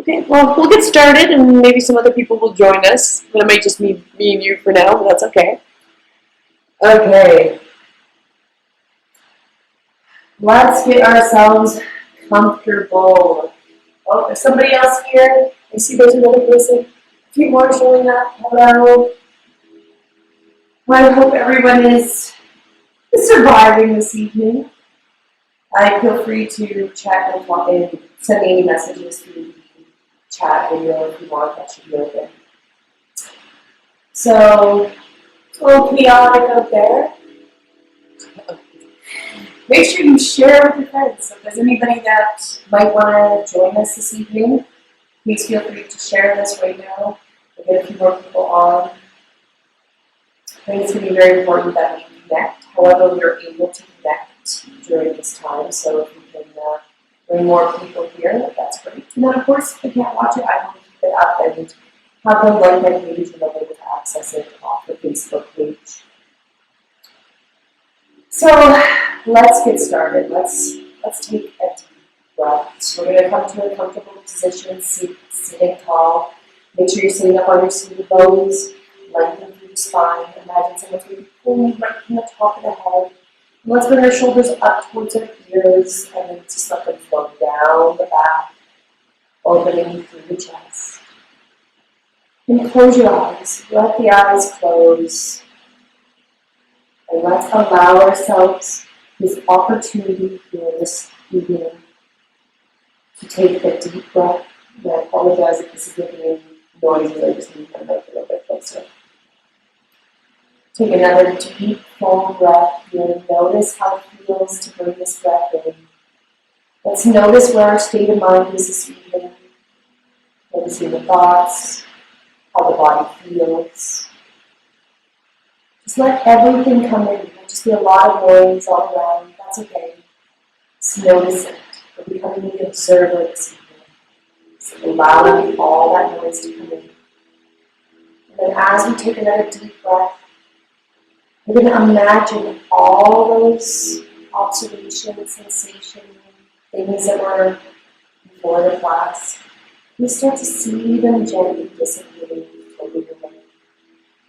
Okay, well, we'll get started and maybe some other people will join us. It might just be me and you for now, but that's okay. Okay. Let's get ourselves comfortable. Oh, there's somebody else here. I see there's another person. A few more showing up. Hello. Well, I hope everyone is surviving this evening. Feel free to chat and talk and send me any messages through the chat video if you want. That should be open. So, it's a little chaotic out there. Make sure you share with your friends. So if there's anybody that might want to join us this evening, please feel free to share this right now. We'll get a few more people on. I think it's going to be very important that we connect. However, we're able to connect during this time. So if we can bring more people here, that's great. And then, of course, if you can't watch it, I will keep it up and have them like my page and they'll be able to access it off the Facebook page. So let's get started. Let's take a deep breath. So we're going to come to a comfortable position, sitting tall. Make sure you're sitting up on your seated bones, lengthen through the spine. Imagine someone's going to be pulling right from the top of the head. And let's bring our shoulders up towards our ears and then just let them flow down the back, opening through the chest. And close your eyes. Let the eyes close. And let's allow ourselves this opportunity here this evening to take a deep breath. And I apologize if this is making any noises. I just need my mic a little bit closer. Take another deep, full breath here. Notice how it feels to bring this breath in. Let's notice where our state of mind is this evening. Noticing the thoughts, how the body feels. Just let everything come in. There'll just be a lot of noise all around. That's okay. Just notice it. We're becoming the observer this evening. So allowing all that noise to come in. And then as we take another deep breath, we're going to imagine all those observations, sensations, things that were before the class. We start to see them gently dissipating, floating away.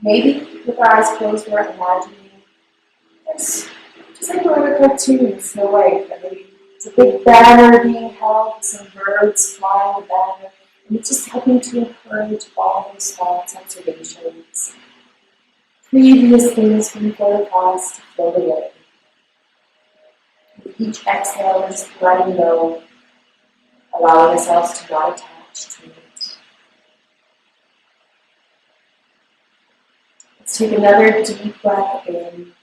Maybe with our eyes closed, we're imagining this, just like we're in a cartoon, Snow White. It's a big banner being held, with some birds flying the banner, and it's just helping to encourage all those thoughts, observations, previous things from before the class to float away. With each exhale, we're just letting go, allowing ourselves to not attach to it. Let's take another deep breath in.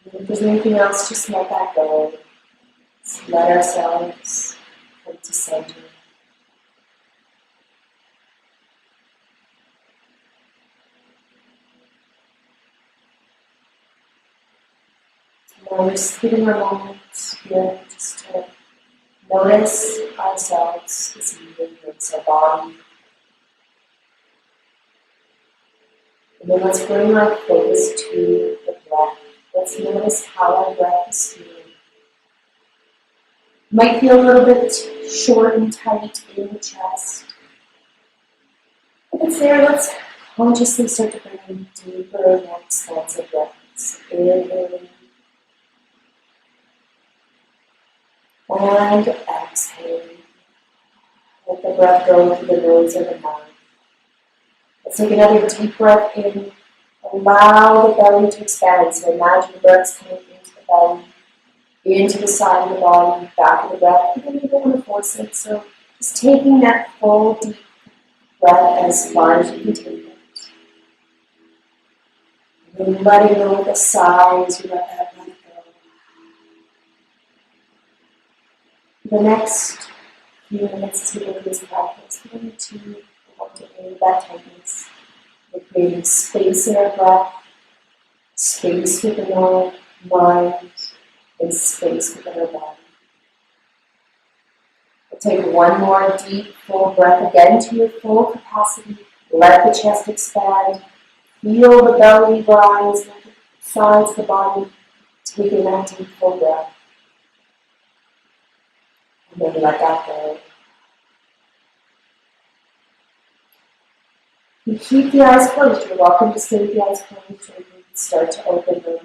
And if there's anything else, just let that go. Just let ourselves come to center. Now we're just giving a moment here just to notice ourselves this evening, notice our body. And then let's bring our focus to the breath. Let's notice how our breath is feeling. Might feel a little bit short and tight in the chest. If it's there, let's consciously start to bring in deeper, more expansive breaths. Inhaling. And exhaling. Let the breath go through the nose and the mouth. Let's take another deep breath in. Allow the belly to expand. So imagine the breath's coming into the belly, into the side of the body, back of the breath. You don't even want to force it. So just taking that full deep breath as far as you can take it. And then letting go with a sigh as you let that breath go. The next few minutes as we go through this practice, we're going to want to aid that tightness. We're creating space in our breath, space within our mind, and space within our body. We'll take one more deep, full breath again to your full capacity. Let the chest expand. Feel the belly rise, let the sides of the body taking that deep, full breath. And then let that go. You keep the eyes closed. You're welcome to stay with the eyes closed, or you can start to open them.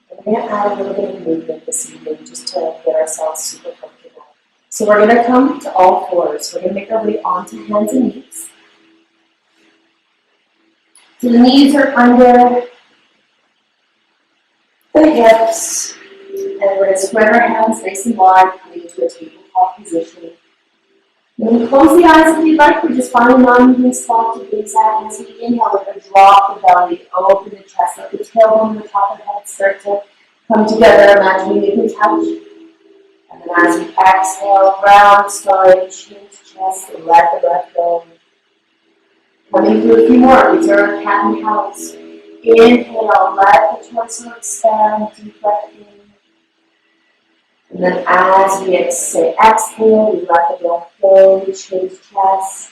And we're going to add a little bit of movement this evening just to get ourselves super comfortable. So we're going to come to all fours. We're going to make our way onto hands and knees. So the knees are under the hips, and we're going to spread our hands nice and wide, coming into a tabletop position. When we close the eyes if you'd like, we just find a non-moving spot to gaze at. As we inhale, we're going to drop the belly, open the chest, let the tailbone and the top of the head start to come together, imagining they can touch. And then as we exhale, round spine, chin to chest, and let the breath go. Coming through a few more, these are cat and cows. Inhale, let the torso expand, deep breath in. And then as we exhale, we let the breath go, chin to chest.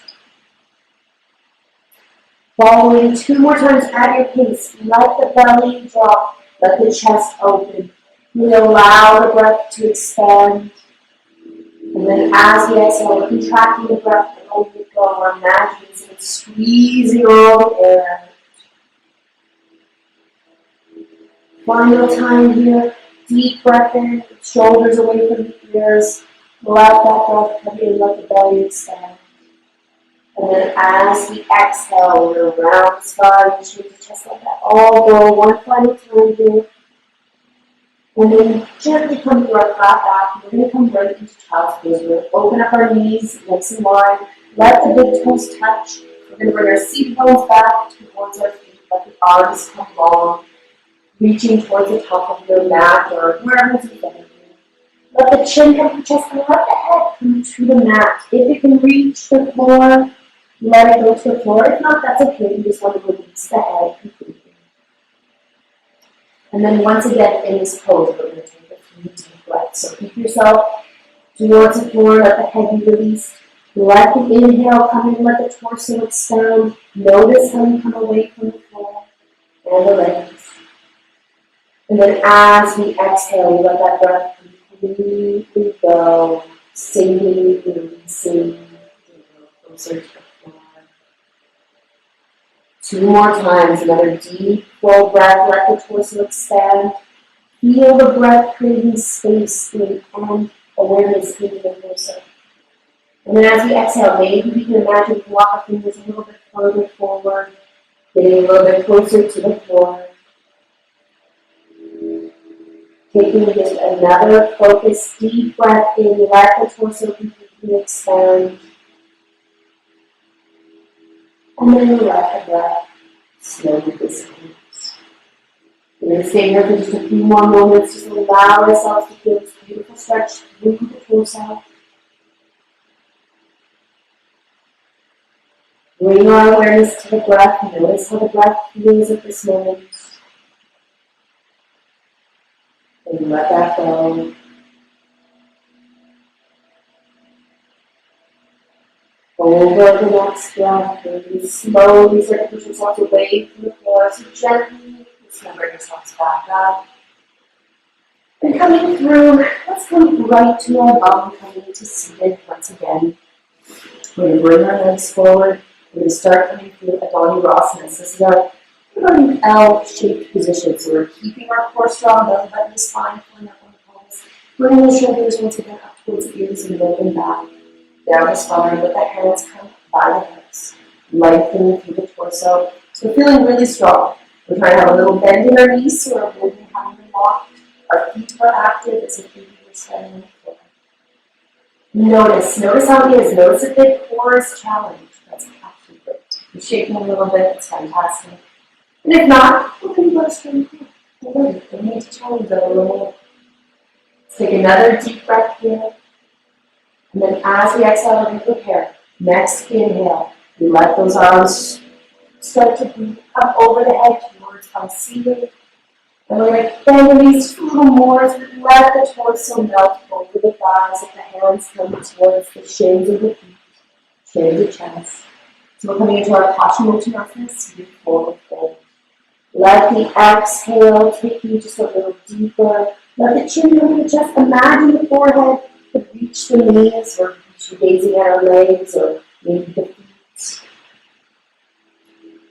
Following 2 more times at your pace, let the belly drop, let the chest open. We allow the breath to expand. And then as we exhale, we're contracting the breath and letting it go. We're imagining it's squeezing all the air out. Final time here. Deep breath in, shoulders away from the ears. Let that breath come in, let the belly expand. And then as we exhale, we're around the spine, chin to chest, let that all go. One final time here. And then gently come through our flat back. We're going to come right into child's pose. We're going to open up our knees, nice and wide. Let the big toes touch. We're going to bring our seat bones back towards our feet. Let the arms come long, reaching towards the top of your mat or wherever it's better. Let the chin come to the chest and let the head come to the mat. If it can reach the floor, let it go to the floor. If not, that's okay. You just want to release the head completely. And then once again, in this pose, we're going to take a few deep breaths. So keep yourself towards the floor, let the head be released. Let the inhale come in, let the torso expand. Notice how you come away from the floor and the legs. And then as we exhale, we let that breath completely go, sinking, releasing, closer to the floor. 2 more times, another deep, full breath, let the torso expand. Feel the breath creating space and awareness in the torso. And then as we exhale, maybe we can imagine we walk our fingers a little bit further forward, getting a little bit closer to the floor. Taking just another focused deep breath in, let the torso completely expand. And then let the breath slowly dissipate. We're going to stay here for just a few more moments, just allow ourselves to feel this beautiful stretch through the torso. Bring our awareness to the breath. Notice how the breath feels at this moment. And let that go. Over the next breath, and you slowly start to push yourself away from the floor. So gently, just bring yourselves back up. And coming through, let's come right to our bum, coming to seated once again. We're going to bring our legs forward. We're going to start coming through Adani-Rasana. So this is our L-shaped position. So we're keeping our core strong, belly button is fine, pulling up on the pelvis. Bring the shoulders once again up towards the ears and moving back. Down the spine, let the hands come by the hips. Lengthening through the torso. So we're feeling really strong. We're trying to have a little bend in our knees so we're moving, having them locked. Our feet are active as if we were standing on the floor. Notice how it is. Notice if the core is challenged. That's actually great. You're shaking a little bit, it's fantastic. And if not, we'll come to straight here. We need to challenge that a little more. Let's take another deep breath here. And then as we exhale, we prepare. Next inhale, we let those arms start to come over the head towards our ceiling. And we're going to bend the knees a little more as we let the torso melt over the thighs as the hands come towards the shins of the feet, chin to chest. So we're coming into our Paschimottanasana, seated forward fold. Let the exhale take you just a little deeper. Let the chin come to the chest. Imagine the forehead could reach reach the knees or reach gazing at our legs or maybe the feet.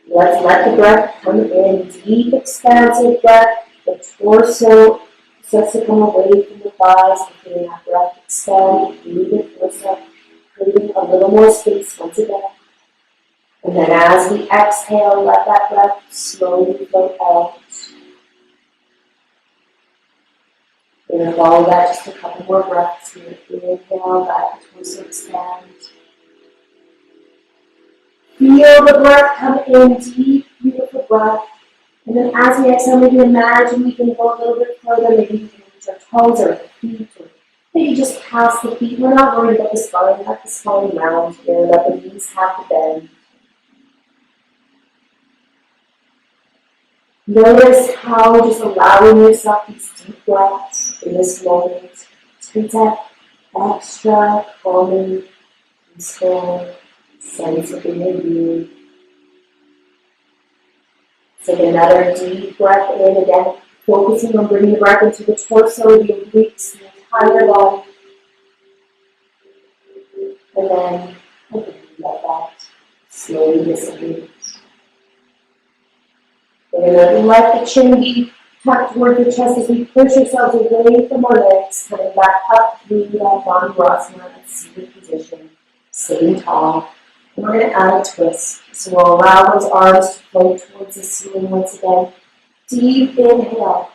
Let's let the breath come in, deep expansive breath. The torso starts to come away from the thighs, letting that breath extend through the torso, creating a little more space once again. And then as we exhale, let that breath slowly flow out. We're going to follow that just a couple more breaths here. Inhale, let the torso expand. Feel the breath come in, deep, beautiful breath. And then as we exhale, maybe imagine we can go a little bit further. Maybe we can reach our toes or our feet, or maybe just past the feet. We're not worried about the spine. Let the spine round here. Let the knees have the bend. Notice how just allowing yourself these deep breaths in this moment creates that extra calming, peaceful sense within your being. Take another deep breath in, again, focusing on bringing the breath into the torso, the obliques, the entire body. And then let that slowly dissipate. We're going to let the chin be tucked toward the chest as we push ourselves away from our legs, coming back up through that Dandasana, that seated position, sitting tall. And we're going to add a twist. So we'll allow those arms to float towards the ceiling once again. Deep inhale.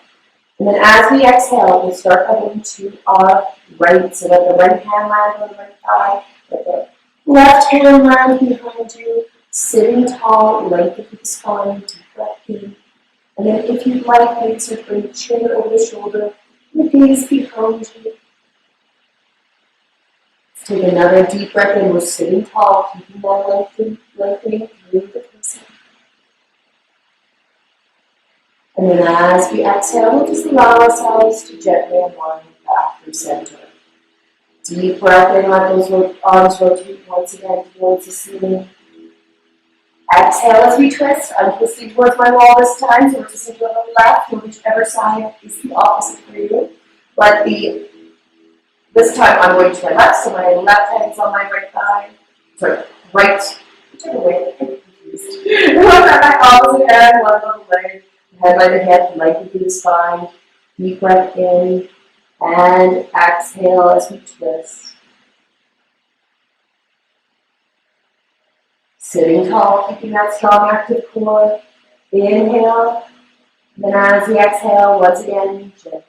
And then as we exhale, we'll start going to our right. So let the right hand land on the right thigh. Let the left hand land behind you. Sitting tall, lengthen through the spine, deep breath in. And then if you'd like, maybe sort of bring the chin over the shoulder, the gaze behind you. Take another deep breath in. We're sitting tall, keeping that lengthening through the torso. And then as we exhale, we'll just allow ourselves to gently unwind back through center. Deep breath in, let those arms rotate once again towards the ceiling. Exhale as we twist. I'm twisting towards my wall this time, so we're twisting to the left, or whichever side is the opposite for you. This time I'm going to my left, so my left hand's on my right thigh. Sorry, right, whichever way, I'm confused. Let that back opposite hand, one on the leg, head by the hip, lengthen through the spine. Deep breath in, and exhale as we twist. Sitting tall, keeping that strong active core. Inhale, and then as we exhale, once again, gently.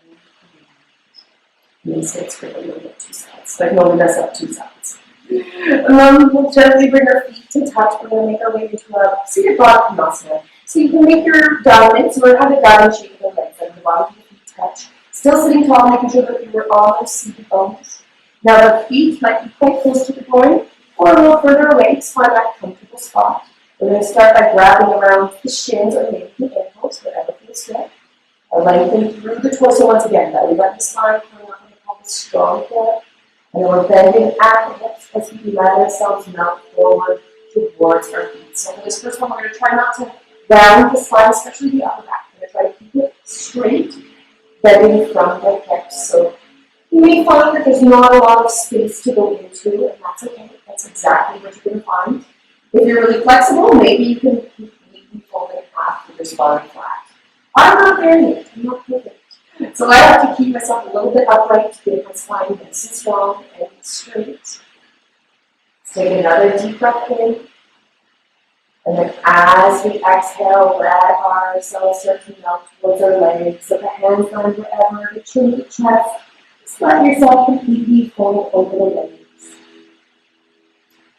Knees get screwed a little bit two sides. So I can only mess up two sides. We'll gently bring our feet to touch. We're going to make our way into a seated Baddha. So you can make your diamond, so we're going to have a diamond shape of the legs, and the bottom of the feet touch. Still sitting tall, making sure that you're almost seated bones. Now the feet might be quite close to the groin, or a little further away, just find that comfortable spot. We're going to start by grabbing around the shins or maybe the ankles, whatever feels good. Lengthen through the torso once again. Belly button spine, coming up on the pelvis, strong core. And then we're bending at the hips as we let ourselves melt forward towards our feet. So for this first one, we're going to try not to round the spine, especially the upper back. We're going to try to keep it straight, bending from the hips. So you may find that there's not a lot of space to go into, and that's okay. That's exactly what you're going to find. If you're really flexible, maybe you can completely fold in half with your spine flat. I'm not there yet. I'm not perfect. So I have to keep myself a little bit upright to get my spine nice and strong and straight. Let's take another deep breath in. And then as we exhale, let ourselves start to melt towards our legs. Let the hands land wherever, the chin to the chest. Just let yourself completely fold over the legs.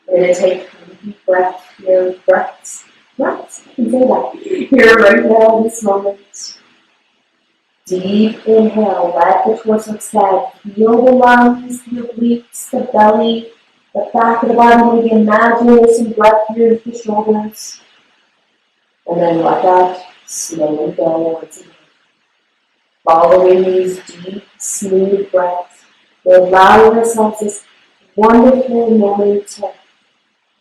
We're going to take a deep breath here. Breaths. I can say that. Here right now in this moment. Deep inhale, let the torso extend. Feel the lungs, the obliques, the belly, the back of the body. Maybe imagine there's some breath here with the shoulders. And then let that slowly go once again. Following these deep, smooth breaths, we're allowing ourselves this wonderful moment to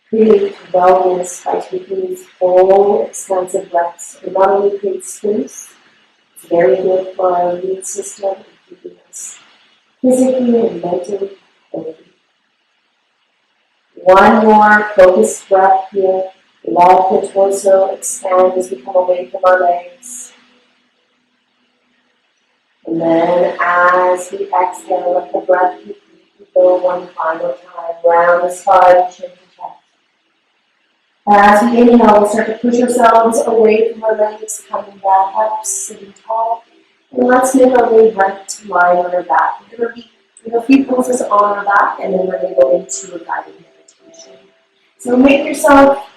create wellness by taking these full, expansive breaths. It not only creates space, it's very good for our immune system and keeping us physically and mentally One more focused breath here. Let the torso expand as we come away from our legs. And then as we exhale, let the breath completely go one final time. Round the spine, chin to chest. As we inhale, we'll start to push ourselves away from our legs, coming back up, sitting tall. And let's make our way right to lying on our back. We're going to be a few poses on our back, and then we're going to go into a guided meditation. So make yourself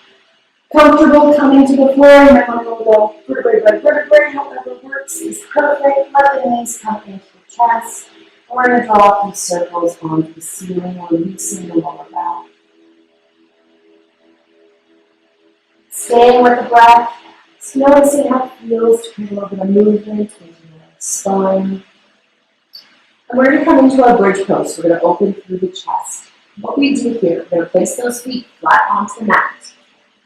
comfortable coming to the floor. You might want to go vertebrae by vertebrae, however works is perfect. Let the knees come into the chest. We're going to draw a few circles onto the ceiling, releasing the lower back. Staying with the breath, just noticing how it feels to create a little bit of movement into the spine. And we're going to come into our bridge pose. We're going to open through the chest. What we do here, we're going to place those feet flat onto the mat.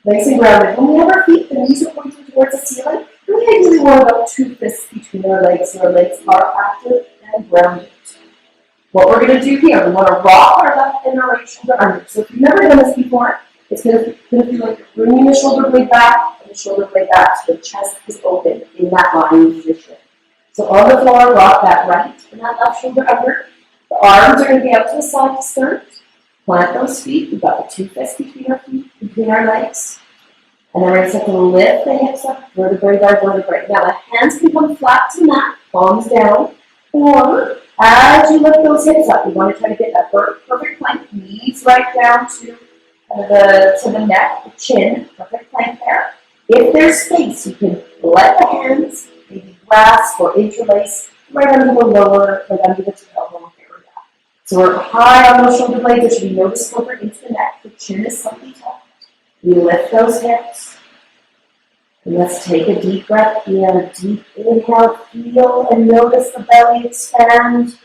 Nice and grounded. When we have our feet, the knees are pointing towards the ceiling. And we ideally want about 2 fists between our legs, so our legs are active and grounded. What we're going to do here, we want to rock our left and our right shoulder under. So if you've never done this before, it's going to feel like you're bringing the shoulder blade back and the shoulder blade back so the chest is open in that lying position. So on the floor, rock that right and that left shoulder under. The arms are going to be out to the side to start. Plant those feet. We've got the 2 fists between our feet, between our legs. And then we're going to start to lift the hips up, vertebrae by vertebrae. Now the hands can come flat to the mat, palms down. Or as you lift those hips up, we want to try to get that perfect plank, knees right down to the neck, the chin, perfect plank there. If there's space, you can let the hands maybe grasp or interlace right under the lower, right under the tailbone area. So we're high on those shoulder blades. There should be no discomfort into the neck. The chin is slightly tucked. We lift those hips. And let's take a deep breath here. Deep inhale. Feel and notice the belly expand.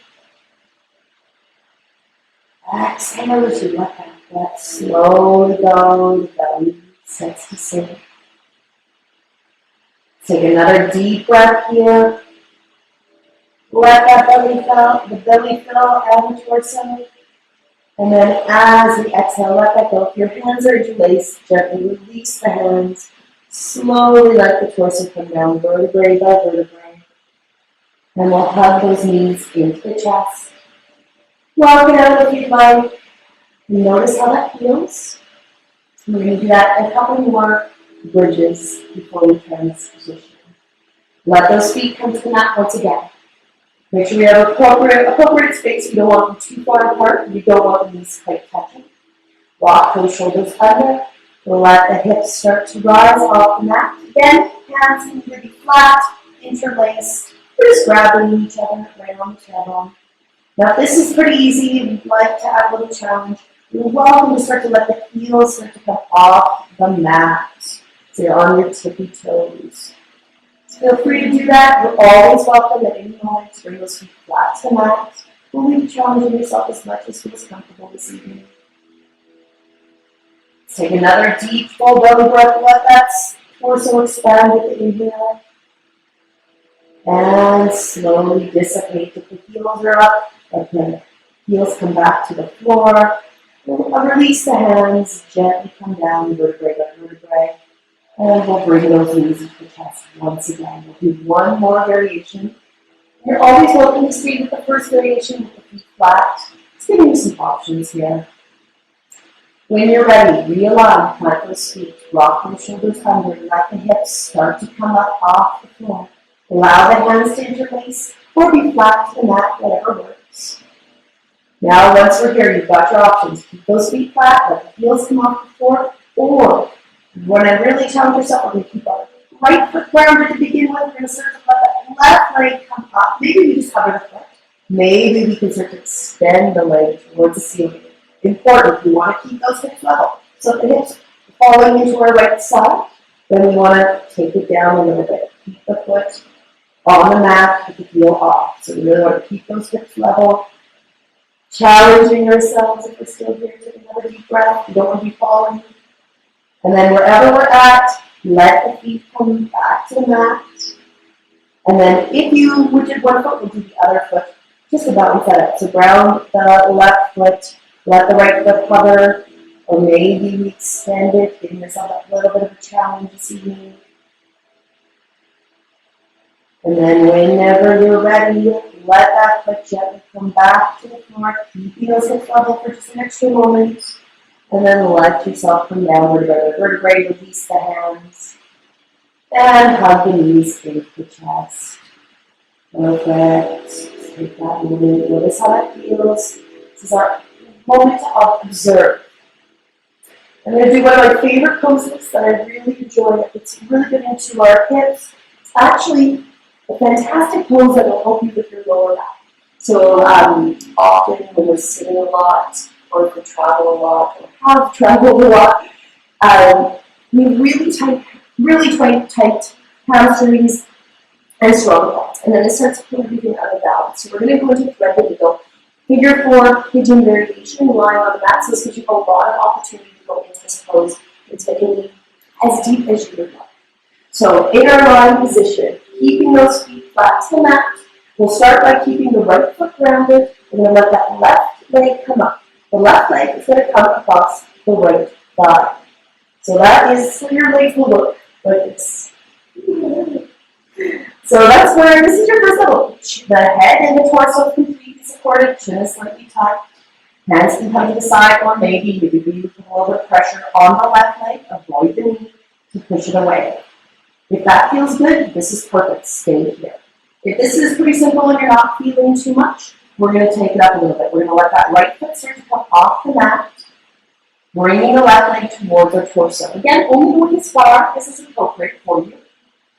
Exhale as you let that breath slowly go. The belly starts to sink. Take another deep breath here. Let that belly fill and the torso. And then as we exhale, let that go. If your hands are interlaced, gently release the hands. Slowly let the torso come down, vertebrae by vertebrae. And we'll hug those knees into the chest. Walk it out if you'd like. Notice how that feels. We're going to do that a couple more bridges before we turn this position. Let those feet come to the mat once again. Make sure we have appropriate space. We don't want them too far apart. We don't want the knees quite touching. Walk those shoulders under. Let the hips start to rise off the mat. Again, hands can either be flat, interlaced, or just grabbing each other right on the tailbone. Now, if this is pretty easy and you'd like to add a little challenge, you're welcome to start to let the heels start to come off the mat. So you're on your tippy toes. Feel free to do that. You're always welcome at any moment to bring those feet flat to the mat. Only challenging yourself as much as feels comfortable this evening. Take another deep, full belly breath. Let that torso expand with the inhale. And slowly dissipate. If the heels are up, let the heels come back to the floor. We'll release the hands, gently come down, vertebrae by vertebrae. And we'll bring those knees into the chest once again. We'll do one more variation. You're always welcome to stay with the first variation with the feet flat. Just giving you some options here. When you're ready, realign, plant those feet, rock those shoulders under, let the hips start to come up off the floor. Allow the hands to interlace or be flat to the mat, whatever works. Now, once we're here, you've got your options. Keep those feet flat, let the heels come off the floor, or when I really challenge yourself, we're going to keep our right foot grounded to begin with. We're going to start to let that left leg come up. Maybe we just cover the foot. Maybe we can start to extend the leg towards the ceiling. Important, we want to keep those hips level. So if the hips are falling into our right side, then we want to take it down a little bit. Keep the foot on the mat, keep the heel off. So we really want to keep those hips level. Challenging ourselves if we're still here. Take another deep breath. We don't want to be falling. And then wherever we're at, let the feet come back to the mat. And then if you did one foot, we'll do the other foot just to balance that up. So ground the left foot, let the right foot hover, or maybe we extend it, giving yourself a little bit of a challenge this evening. And then whenever you're ready, let that foot gently come back to the floor, keeping those hips level for just an extra moment. And then let yourself come down vertebrae to vertebrae, release the hands. And hug the knees into the chest. Perfect. Just take that moment. Notice how that feels. This is our moment to observe. I'm going to do one of my favorite poses that I really enjoy. It's really good into our hips. It's actually a fantastic pose that will help you with your lower back. So often when we're sitting a lot, or if we travel a lot, or have traveled a lot, we really tight hamstrings and strong quads. And then it starts putting everything out of balance. So we're going to go into thread the needle. Figure 4 pigeon variation, lying on the mat. So this gives you a lot of opportunity to go into this pose and take a knee as deep as you would like. So in our lying position, keeping those feet flat to the mat, we'll start by keeping the right foot grounded. We're going to let that left leg come up. The left leg is going to come across the right thigh. So that is how your legs will look like this. So that's where this is your first level. The head and the torso completely supported, chin is slightly tucked. Hands can come to the side, or maybe you put a little bit of pressure on the left leg, avoid the knee to push it away. If that feels good, this is perfect. Stay here. If this is pretty simple and you're not feeling too much, we're going to take it up a little bit. We're going to let that right foot start to come off the mat, bringing the left leg towards our torso. Again, only going as far as is appropriate for you.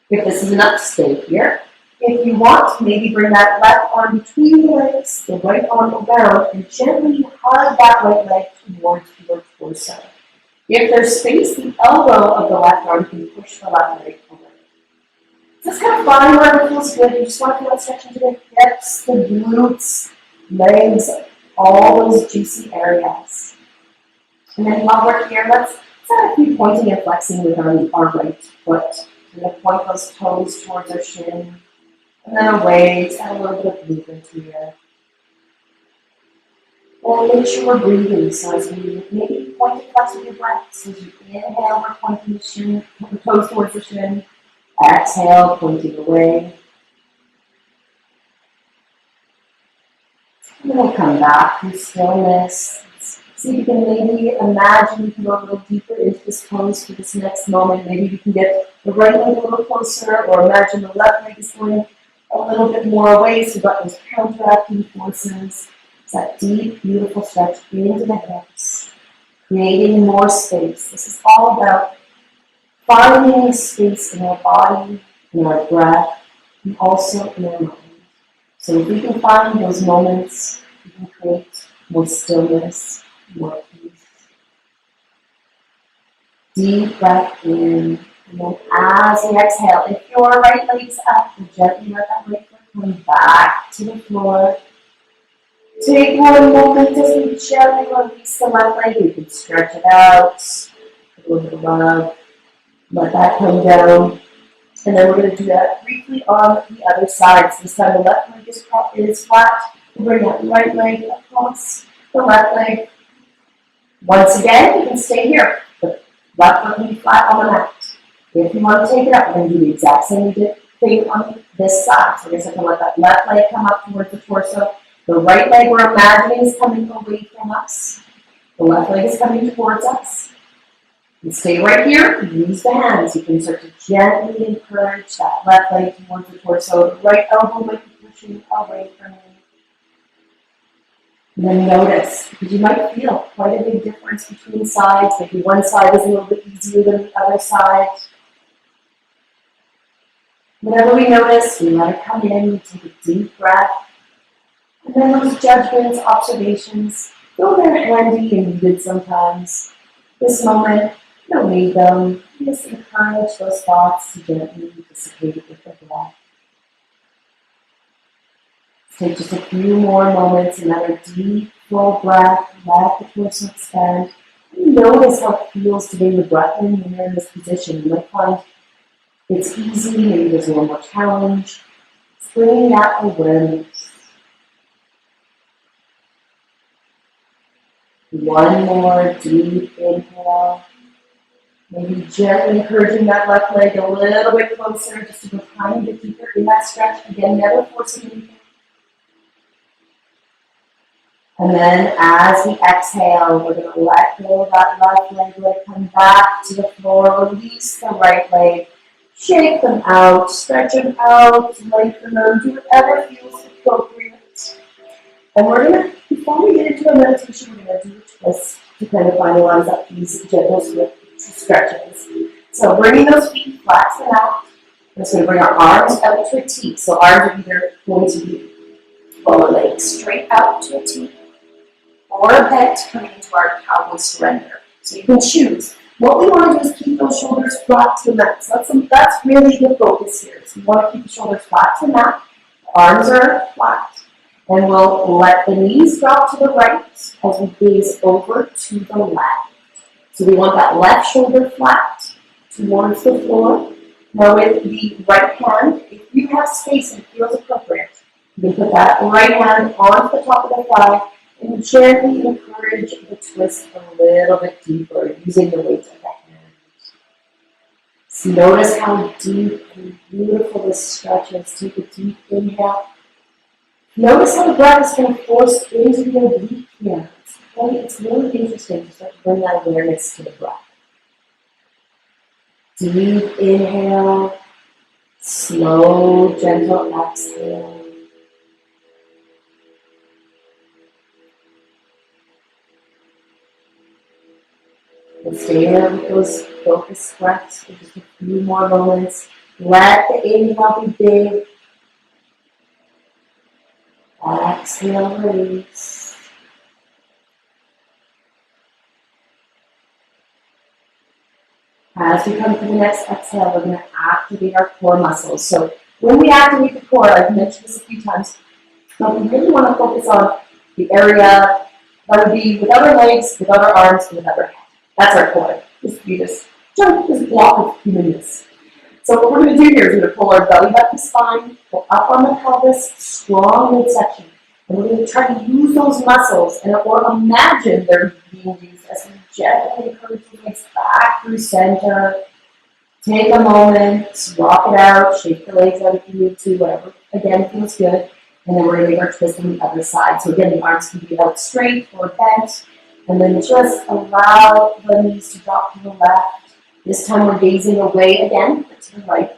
If this is enough, stay here. If you want, maybe bring that left arm between the legs, the right arm around, and gently hug that right leg towards your torso. If there's space, the elbow of the left arm can push the left leg away. This is kind of fun, wherever it feels good. You just want to feel that stretch into the hips, the glutes, legs, all those juicy areas. And then while we're here, let's add a few pointing and flexing with our right foot. We're going to point those toes towards our shin. And then away, just add a little bit of movement here. And make sure we're breathing. So as we maybe point and flex with your breath. So as you inhale, we're pointing the shin, the toes towards the shin. Exhale, pointing away. And then we'll come back to stillness. See if you can maybe imagine you can go a little deeper into this pose for this next moment. Maybe you can get the right leg a little closer, or imagine the left leg is going a little bit more away, so you've got those counteracting forces. It's that deep, beautiful stretch into the hips, creating more space. This is all about finding space in our body, in our breath, and also in our mind. So if we can find those moments, we can create more stillness, more peace. Deep breath in, and then as we exhale, if your right leg's up, gently let that right foot come back to the floor. Take one moment as we gently release the left leg. You can stretch it out, a little bit of love. Let that come down. And then we're going to do that briefly on the other side. So this time the left leg is flat. We'll bring that right leg across the left leg. Once again, you can stay here. The left foot can be flat on the mat. If you want to take it up, we're going to do the exact same thing on this side. So we're just going to let that left leg come up towards the torso. The right leg we're imagining is coming away from us. The left leg is coming towards us. And stay right here. Use the hands. You can start to gently encourage that left leg towards the torso. The right elbow might be pushing away from you. And then notice, because you might feel quite a big difference between sides. Maybe one side is a little bit easier than the other side. Whenever we notice, we let it come in, we take a deep breath. And then those judgments, observations, though they're handy and needed sometimes, this moment, you don't need them. You just encourage those thoughts to gently dissipate with the breath. Take just a few more moments, another deep, full breath, let the torso expand. And notice how it feels to bring the breath in when you're in this position. You might find it's easy, maybe there's a little more challenge. It's bringing that awareness. One more deep inhale. Maybe gently encouraging that left leg a little bit closer just to go tiny bit deeper in that stretch. Again, never forcing anything. And then as we exhale, we're going to let go of that left leg, come back to the floor, release the right leg, shake them out, stretch them out, lengthen them, do whatever feels appropriate. And we're going to, before we get into a meditation, we're going to do a twist to kind of finalize up these gentle stretches. So bringing those feet flat and out, we're just going to bring our arms out to a T. So arms are either going to be lower legs straight out to a T, or bent coming into our cowboy surrender. So you can choose. What we want to do is keep those shoulders flat to the mat. So that's really the focus here. So you want to keep the shoulders flat to the mat. The arms are flat. And we'll let the knees drop to the right as we gaze over to the left. So we want that left shoulder flat towards the floor. Now with the right hand, if you have space and it feels appropriate, you can put that right hand onto the top of the thigh and gently encourage the twist a little bit deeper using the weight of the hand. So notice how deep and beautiful this stretch is. Take a deep inhale. Notice how the breath is kind of forced into the oblique here. It's really interesting to start to bring that awareness to the breath. Deep inhale, slow, gentle exhale. And stay there with those focused breaths for just a few more moments. Let the inhale be big. Exhale, release. As we come to the next exhale, we're going to activate our core muscles. So when we activate the core, I've mentioned this a few times, but we really want to focus on the area that would be without our legs, without our arms, and without our head. That's our core. Just be this block of humanness. So what we're going to do here is we're going to pull our belly button spine, go up on the pelvis, strong midsection. And we're going to try to use those muscles or imagine they're being used as we gently encourage the legs back through center. Take a moment, rock it out, shake the legs out if you need to, whatever, again, feels good. And then we're going to make our twist on the other side. So again, the arms can be out straight or bent. And then just allow the knees to drop to the left. This time we're gazing away again, but to the right.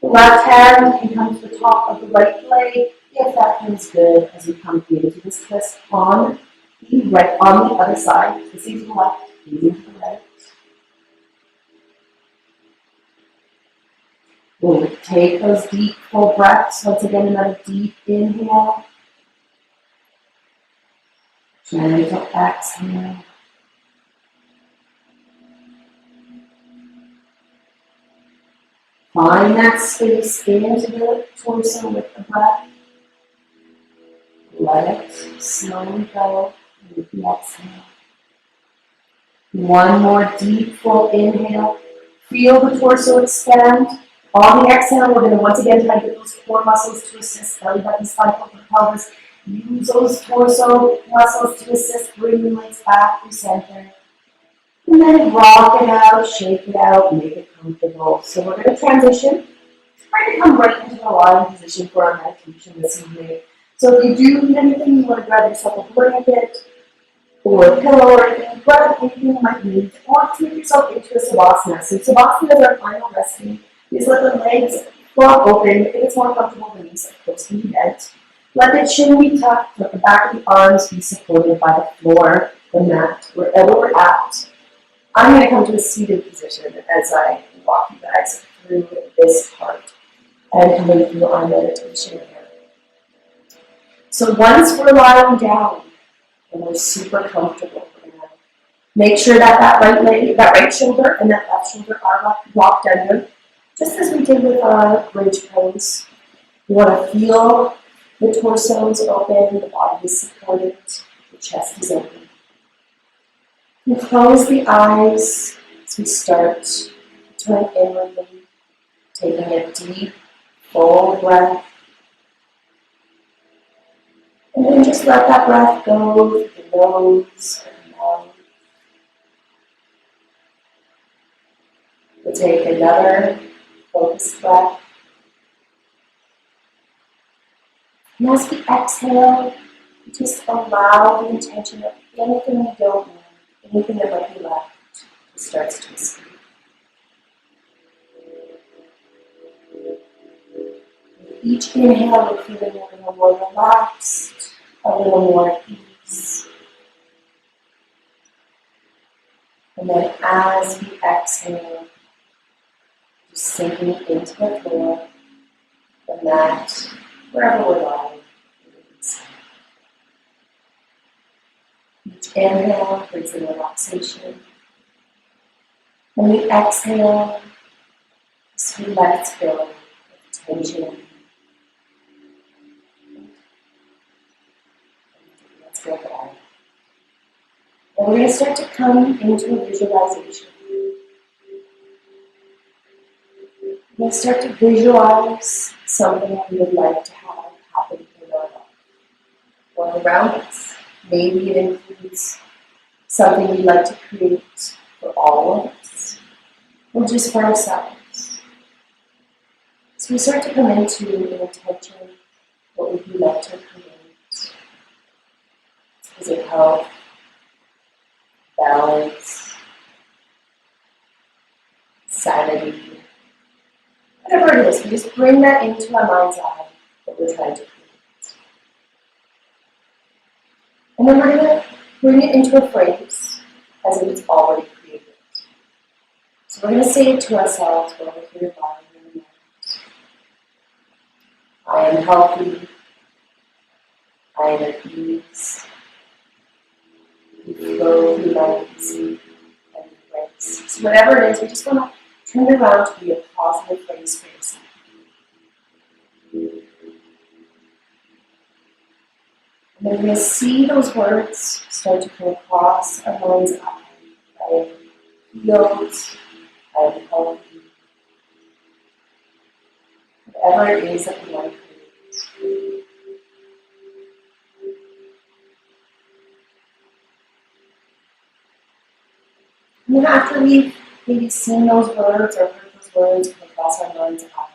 The left hand can come to the top of the right leg, if that feels good, as we come into this twist on the other side. Twisting to the left, gazing to the right. We'll take those deep, full breaths. Once again, another deep inhale. Gentle exhale. Find that space into the torso with the breath. Let it slowly go with the exhale. One more deep, full inhale. Feel the torso expand. On the exhale, we're going to once again try to get those core muscles to assist, belly button, spine, pelvis. Use those torso muscles to assist, bring the legs back to center. And then rock it out, shake it out, make it comfortable. So we're going to transition. Try to come right into the lying position for our meditation this evening. So if you do need anything, you want to grab yourself a blanket or a pillow or anything, grab anything you might need, or take yourself into a savasana. So savasana is our final resting. Just let the legs flop open. If it's more comfortable, the knees of course can be bent. Let the chin be tucked, let the back of the arms be supported by the floor, the mat, wherever we're at. I'm going to come to a seated position as I walk you guys through this part and coming through our meditation here. So once we're lying down and we're super comfortable, we're going to make sure that that right shoulder and that left shoulder are locked under, just as we did with our bridge pose. You want to feel the torso is open, the body is supported, the chest is open. And close the eyes as we start to turn inwardly, taking a deep, full breath. And then just let that breath go with the nose or mouth. We'll take another focused breath. And as we exhale, just allow the intention of anything we don't need, anything that might be left, to start to escape. With each inhale, we're feeling a little more relaxed, a little more at ease. And then as we exhale, just sinking into the floor, the mat, wherever we're lying. Each inhale brings in relaxation. When we exhale, just we let go of tension. Let's go back. And we're going to start to come into a visualization. We're going to start to visualize something we would like to have happen in our life or around us. Maybe it includes something we'd like to create for all of us, or just for ourselves. So we start to come into an intention, what would we like to create? Is it health, balance, sanity? Whatever it is, we just bring that into our mind's eye, what we're trying to create. And then we're going to bring it into a phrase as if it's already created. So we're going to say it to ourselves while we're here lying in the mat. I am healthy. I am at ease. We flow through life easy and grace. So whatever it is, we just want to turn it around to be a positive phrase for yourself. And then we'll see those words start to come across our mind's eye. I am healed. I am healthy. Whatever it is that we want to create. And then after we've maybe seen those words or heard those words come across our mind's eye,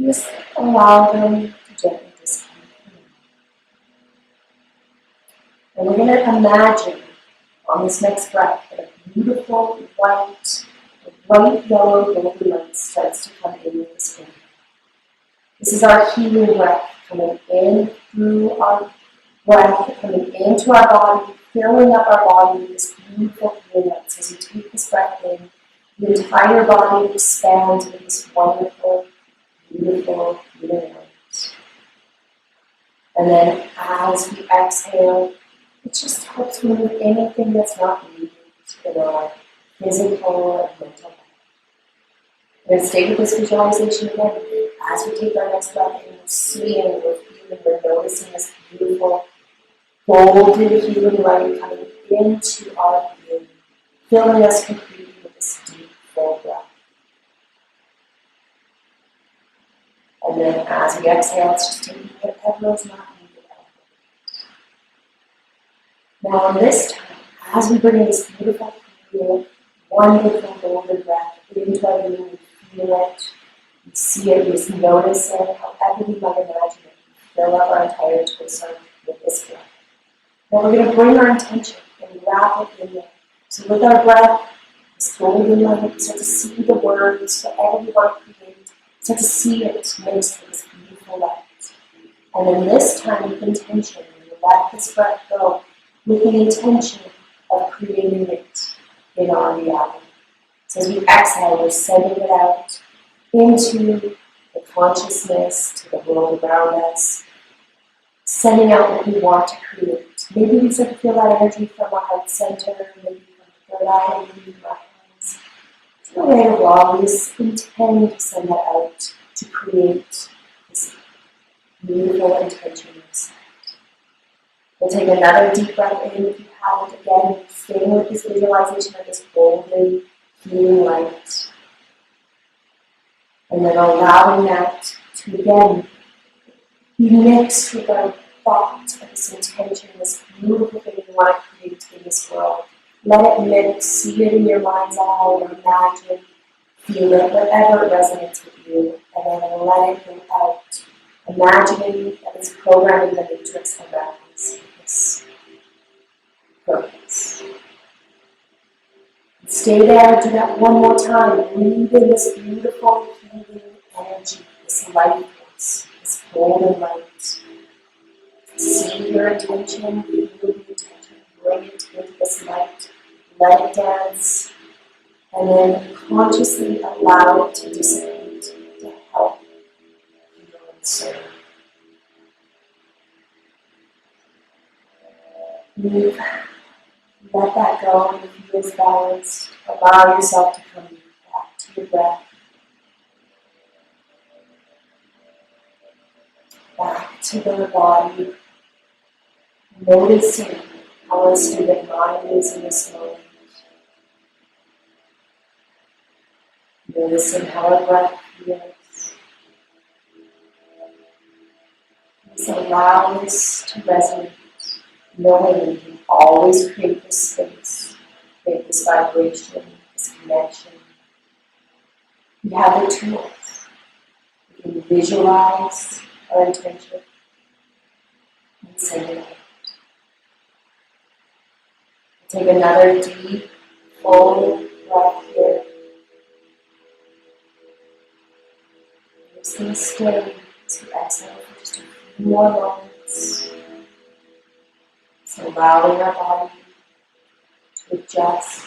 just allow them to gently disappear. And we're going to imagine on this next breath that a beautiful white, yellow, golden light starts to come in with this inhale. This is our healing breath coming in through our breath, coming into our body, filling up our body with this beautiful healing light. So as we take this breath in, the entire body expands with this wonderful, beautiful healing light. And then as we exhale, it just helps remove anything that's not needed in our physical and mental health. And then stay with this visualization again. As we take our next breath in, we're seeing, we're feeling, we're noticing this beautiful golden healing light coming into our being, filling us completely with this deep, full breath. And then as we exhale, it's just taking whatever is not needed out. Now on this time, as we bring in this beautiful, clear, wonderful golden breath into our being, we feel it, we see it, we just notice it, however we might imagine it. We fill up our entire torso with this breath. Now we're going to bring our intention and wrap it in there. So with our breath, this golden light, start to see the words, whatever we want to create, start to see it mixed with this beautiful light. And then this time with intention, we let this breath go with the intention of creating it in our reality. So as we exhale, we're sending it out into the consciousness, to the world around us, sending out what we want to create. Maybe we start to feel that energy from our heart center, maybe from the third eye, maybe from our hands. So later on, we just intend to send that out to create this beautiful intention inside. We'll take another deep breath in if you have it again, staying with this visualization of this golden healing light. And then allowing that to again be mixed with our thought of this intention, this beautiful thing you want to create in this world. Let it mix, see it in your mind's eye, or imagine, feel it, whatever resonates with you, and then let it go out. Imagining that it's programming the matrix around this purpose. Stay there, do that one more time. Breathe in this beautiful healing energy, this life force, this golden light. See your intention, feel the intention, bring it into this light, let it dance, and then consciously allow it to dissipate, to help heal and serve. Let that go and feel balanced. Allow yourself to come back to your breath. Back to the body. Noticing how a state of mind is in this moment. Noticing how our breath feels. Just allow this to resonate. Knowing you can always create this space, create this vibration, this connection. You have the tools. You can visualize our intention and send it out. Take another deep, full breath here. You're just going to stay as you exhale for just a few more moments. So allowing our body to adjust.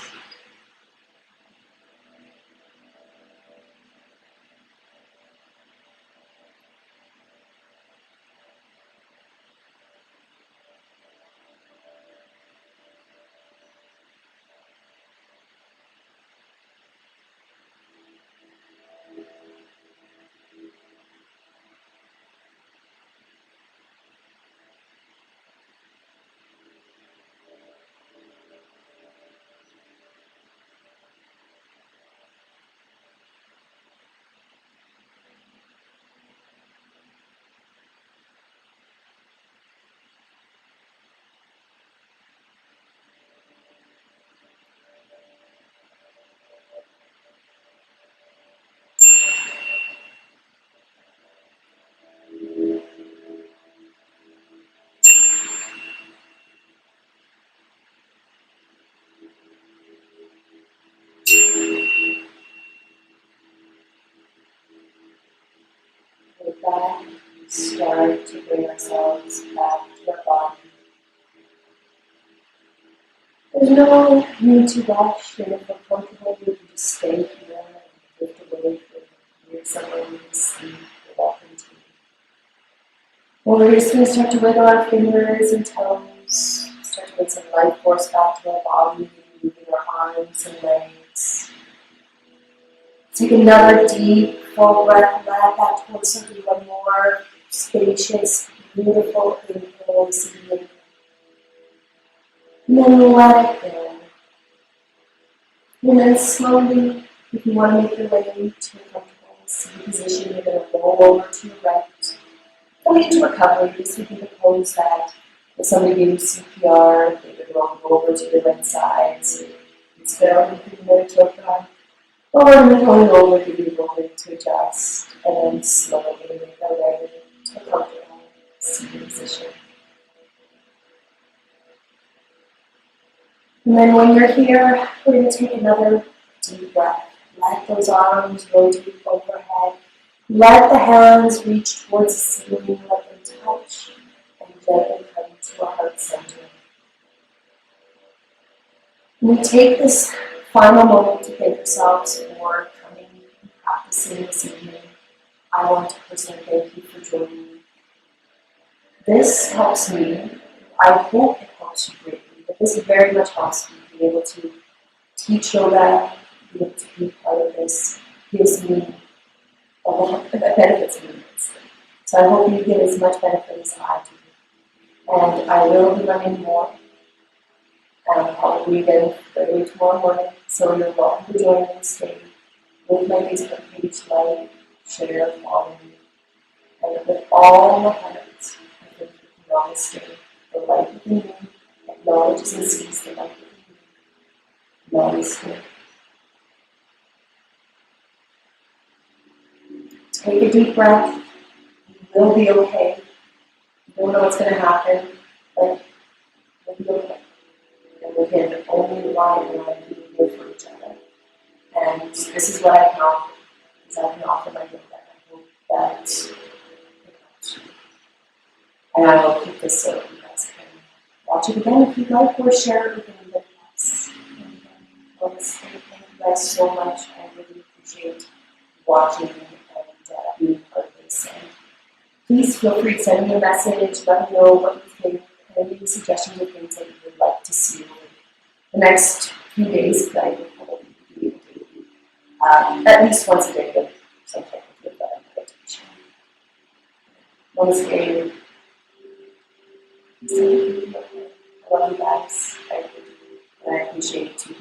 With that, start to bring ourselves back to our body. There's no need to rush, and if we're comfortable, we can just stay here and drift away from here somewhere we can sleep or walk into. Well, we're just going to start to wiggle our fingers and toes, start to bring some life force back to our body, moving our arms and legs. Take another deep, full breath. Let that torso be one more spacious, beautiful inhale this evening. And then let it go. And then slowly, if you want to make your way to a comfortable seated position, you're going to roll over to your right. Coming into recovery, this would be the pose that if somebody gave you CPR, they would roll over to the right side. So it's better if you're going to choke on. Or when you're going over, give you a moment to adjust, and then slowly make our way to a comfortable seated position. And then when you're here, we're going to take another deep breath. Let those arms rotate overhead. Let the hands reach towards the ceiling, let them touch, and gently come to our heart center. And we take this final moment to thank ourselves for coming and practicing this evening. I want to personally thank you for joining me. This helps me. I hope it helps you greatly, but this very much helps me be able to teach yoga, be able to be part of this, gives me a lot that benefits me. So I hope you get as much benefit as I do. And I will be running more. Probably again early tomorrow morning, so you're welcome to join me and stay with my Facebook page, like, share, follow me, and with all my heart, I think you can always stay light within you, acknowledges and sees the light within you. Notice it. Take a deep breath. You will be okay. You don't know what's going to happen, but you'll be okay. And we can only rely on being here for each other. And this is what I can offer, because I can offer my gift, and I hope that it helps you. And I will keep this so that you guys can watch it again if you'd like, or share it with anybody else. And honestly, thank you guys so much. I really appreciate watching and being part of this. And please feel free to send me a message, let me know what you think, any suggestions or things that you would like to see over the next few days, but I will probably be able to do at least once a day with some type of meditation. Namaste. I love you guys. I appreciate you.